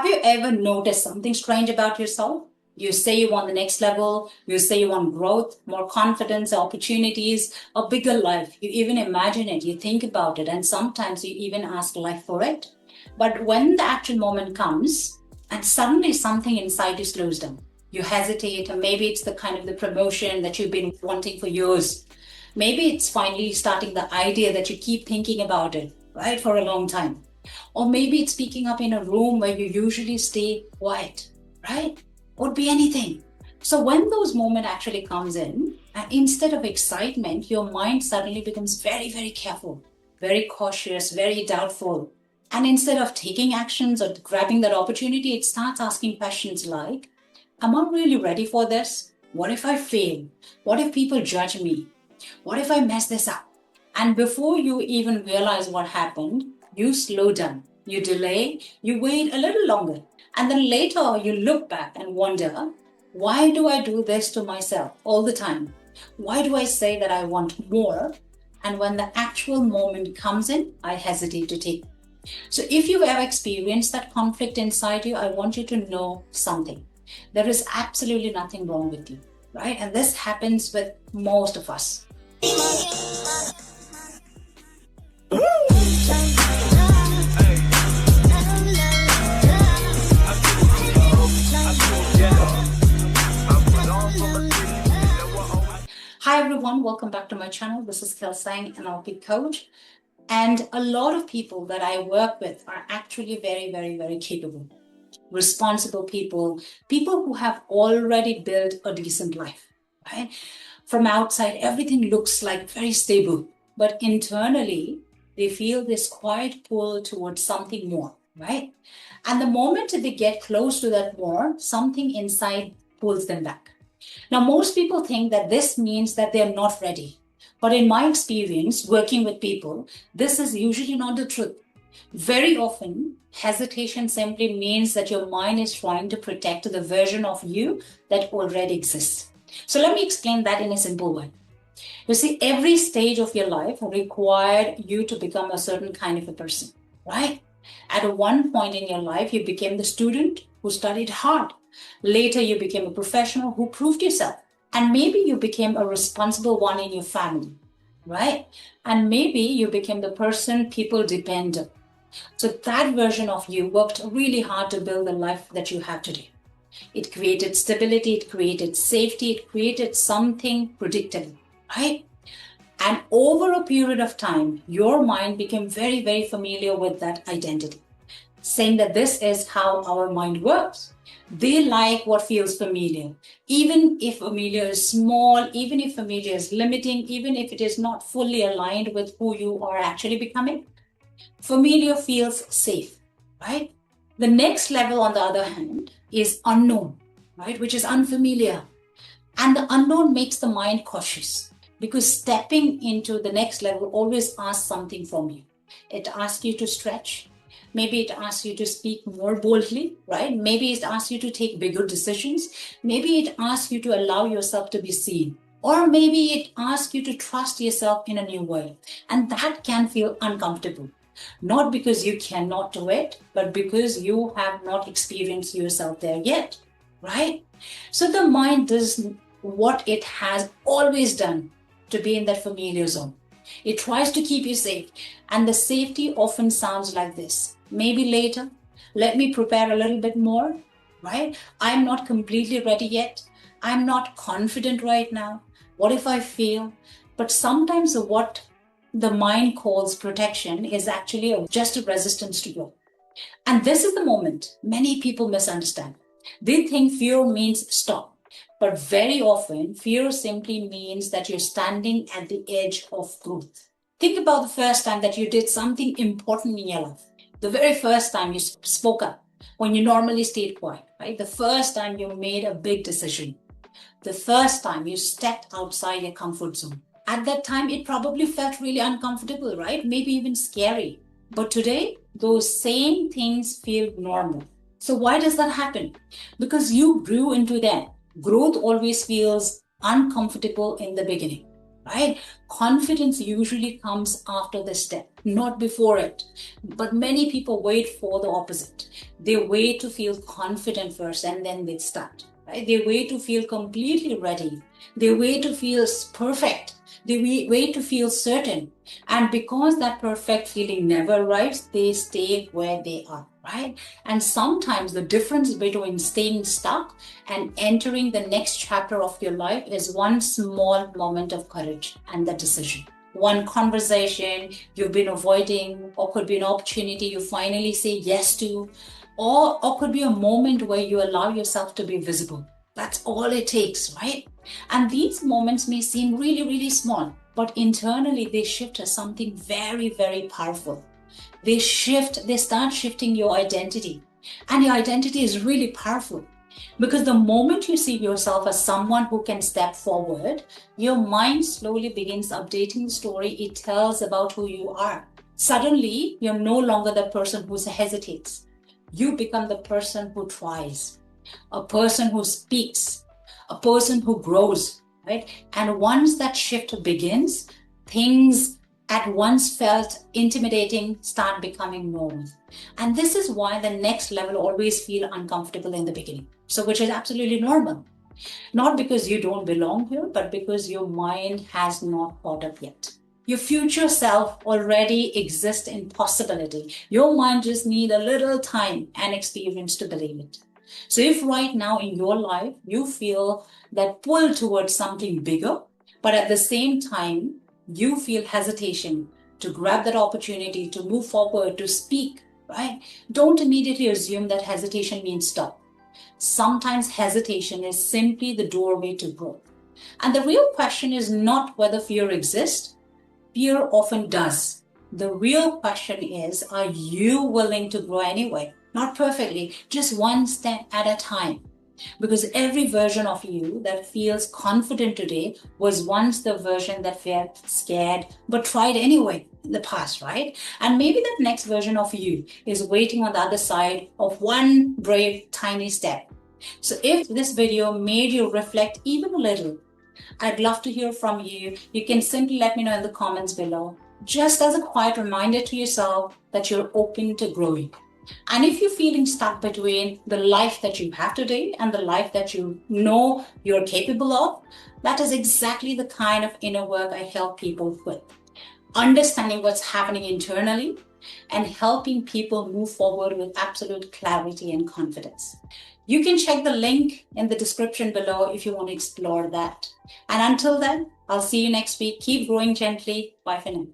Have you ever noticed something strange about yourself? You say you want the next level, you say you want growth, more confidence, opportunities, a bigger life. You even imagine it, you think about it, and sometimes you even ask life for it. But when the actual moment comes, and suddenly something inside you slows down, you hesitate, or maybe it's the kind of the promotion that you've been wanting for years. Maybe it's finally starting the idea that you keep thinking about it, right, for a long time. Or maybe it's speaking up in a room where you usually stay quiet, right? Would be anything. So when those moments actually comes in, instead of excitement, your mind suddenly becomes very, very careful, very cautious, very doubtful. And instead of taking actions or grabbing that opportunity, it starts asking questions like, am I really ready for this? What if I fail? What if people judge me? What if I mess this up? And before you even realize what happened, you slow down, you delay, you wait a little longer. And then later you look back and wonder, why do I do this to myself all the time? Why do I say that I want more? And when the actual moment comes in, I hesitate to take. So if you've ever experienced that conflict inside you, I want you to know something. There is absolutely nothing wrong with you, right? And this happens with most of us. Hi everyone, welcome back to my channel. This is KELSANG, NLP coach. And a lot of people that I work with are actually very, very, very capable, responsible people, people who have already built a decent life, right? From outside, everything looks like very stable, but internally, they feel this quiet pull towards something more, right? And the moment they get close to that more, something inside pulls them back. Now, most people think that this means that they're not ready. But in my experience, working with people, this is usually not the truth. Very often, hesitation simply means that your mind is trying to protect the version of you that already exists. So let me explain that in a simple way. You see, every stage of your life required you to become a certain kind of a person, right? At one point in your life, you became the student who studied hard. Later, you became a professional who proved yourself. And maybe you became a responsible one in your family, right? And maybe you became the person people depend on. So that version of you worked really hard to build the life that you have today. It created stability, it created safety, it created something predictable, right? And over a period of time, your mind became very, very familiar with that identity, saying that this is how our mind works. They like what feels familiar, even if familiar is small, even if familiar is limiting, even if it is not fully aligned with who you are actually becoming. Familiar feels safe, right? The next level, on the other hand, is unknown, right? Which is unfamiliar. And the unknown makes the mind cautious because stepping into the next level always asks something from you. It asks you to stretch. Maybe it asks you to speak more boldly, right? Maybe it asks you to take bigger decisions. Maybe it asks you to allow yourself to be seen. Or maybe it asks you to trust yourself in a new way. And that can feel uncomfortable. Not because you cannot do it, but because you have not experienced yourself there yet, right? So the mind does what it has always done to be in that familiar zone. It tries to keep you safe. And the safety often sounds like this. Maybe later, let me prepare a little bit more, right? I'm not completely ready yet. I'm not confident right now. What if I fail? But sometimes what the mind calls protection is actually just a resistance to growth. And this is the moment many people misunderstand. They think fear means stop. But very often, fear simply means that you're standing at the edge of growth. Think about the first time that you did something important in your life. The very first time you spoke up when you normally stayed quiet, right? The first time you made a big decision. The first time you stepped outside your comfort zone. At that time, it probably felt really uncomfortable, right? Maybe even scary. But today, those same things feel normal. So why does that happen? Because you grew into them. Growth always feels uncomfortable in the beginning. right? Confidence usually comes after the step, not before it. But many people wait for the opposite. They wait to feel confident first and then they start, right? They wait to feel completely ready. They wait to feel perfect. They wait to feel certain. And because that perfect feeling never arrives, they stay where they are, right? And sometimes the difference between staying stuck and entering the next chapter of your life is one small moment of courage and the decision. One conversation you've been avoiding, or could be an opportunity you finally say yes to, or could be a moment where you allow yourself to be visible. That's all it takes, right? And these moments may seem really, really small, but internally they shift to something very, very powerful. They start shifting your identity. And your identity is really powerful because the moment you see yourself as someone who can step forward, your mind slowly begins updating the story it tells about who you are. Suddenly, you're no longer the person who hesitates. You become the person who tries, a person who speaks, a person who grows, right? And once that shift begins, things at once felt intimidating start becoming normal. And this is why the next level always feel uncomfortable in the beginning. So, which is absolutely normal. Not because you don't belong here, but because your mind has not caught up yet. Your future self already exists in possibility. Your mind just need a little time and experience to believe it. So if right now in your life you feel that pull towards something bigger, but at the same time you feel hesitation to grab that opportunity, to move forward, to speak, right? Don't immediately assume that hesitation means stop. Sometimes hesitation is simply the doorway to growth. And the real question is not whether fear exists. Fear often does. The real question is, are you willing to grow anyway? Not perfectly, just one step at a time. Because every version of you that feels confident today was once the version that felt scared but tried anyway in the past, right? And maybe that next version of you is waiting on the other side of one brave, tiny step. So if this video made you reflect even a little, I'd love to hear from you. You can simply let me know in the comments below, just as a quiet reminder to yourself that you're open to growing. And if you're feeling stuck between the life that you have today and the life that you know you're capable of, that is exactly the kind of inner work I help people with. Understanding what's happening internally and helping people move forward with absolute clarity and confidence. You can check the link in the description below if you want to explore that. And until then, I'll see you next week. Keep growing gently. Bye for now.